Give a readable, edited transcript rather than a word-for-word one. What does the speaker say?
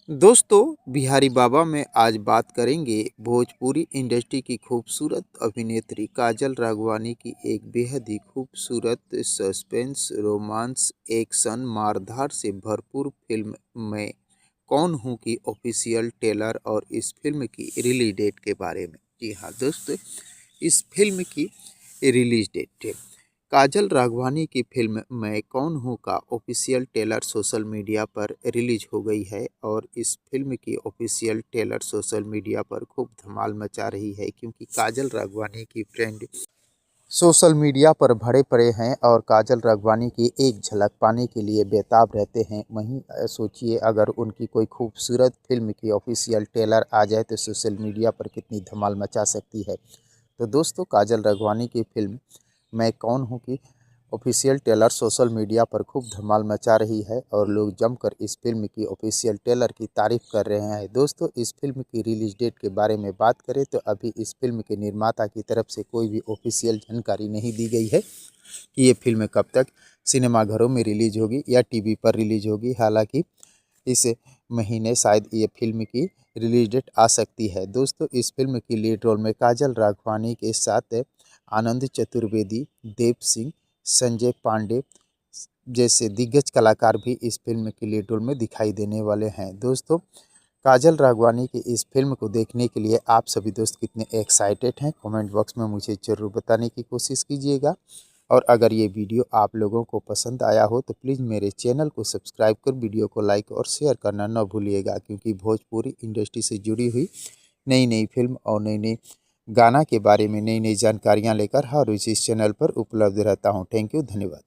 दोस्तों, बिहारी बाबा में आज बात करेंगे भोजपुरी इंडस्ट्री की खूबसूरत अभिनेत्री काजल राघवानी की एक बेहद ही खूबसूरत सस्पेंस, रोमांस, एक्शन, मारधार से भरपूर फिल्म मैं कौन हूँ की ऑफिशियल ट्रेलर और इस फिल्म की रिलीज डेट के बारे में। जी हाँ दोस्तों, इस फिल्म की रिलीज डेट है काजल राघवानी की फिल्म मैं कौन हूँ का ऑफिशियल ट्रेलर सोशल मीडिया पर रिलीज हो गई है और इस फिल्म की ऑफिशियल ट्रेलर सोशल मीडिया पर खूब धमाल मचा रही है, क्योंकि काजल राघवानी की फ्रेंड सोशल मीडिया पर भरे पड़े हैं और काजल राघवानी की एक झलक पाने के लिए बेताब रहते हैं। वहीं सोचिए, अगर उनकी कोई खूबसूरत फिल्म की ऑफिशियल ट्रेलर आ जाए तो सोशल मीडिया पर कितनी धमाल मचा सकती है। तो दोस्तों, काजल राघवानी की फिल्म मैं कौन हूँ की ऑफिशियल ट्रेलर सोशल मीडिया पर खूब धमाल मचा रही है और लोग जमकर इस फिल्म की ऑफिशियल ट्रेलर की तारीफ कर रहे हैं। दोस्तों, इस फिल्म की रिलीज डेट के बारे में बात करें तो अभी इस फिल्म के निर्माता की तरफ से कोई भी ऑफिशियल जानकारी नहीं दी गई है कि ये फिल्म कब तक सिनेमाघरों में रिलीज होगी या टीवी पर रिलीज होगी। हालांकि इस महीने शायद ये फिल्म की रिलीज डेट आ सकती है। दोस्तों, इस फिल्म की लीड रोल में काजल राघवानी के साथ आनंद चतुर्वेदी, देव सिंह, संजय पांडे जैसे दिग्गज कलाकार भी इस फिल्म की लीड रोल में दिखाई देने वाले हैं। दोस्तों, काजल राघवानी की इस फिल्म को देखने के लिए आप सभी दोस्त कितने एक्साइटेड हैं, कमेंट बॉक्स में मुझे ज़रूर बताने की कोशिश कीजिएगा। और अगर ये वीडियो आप लोगों को पसंद आया हो तो प्लीज़ मेरे चैनल को सब्सक्राइब कर वीडियो को लाइक और शेयर करना न भूलिएगा, क्योंकि भोजपुरी इंडस्ट्री से जुड़ी हुई नई नई फिल्म और नई नई गाना के बारे में नई नई जानकारियाँ लेकर हर रोज इस चैनल पर उपलब्ध रहता हूँ। थैंक यू, धन्यवाद।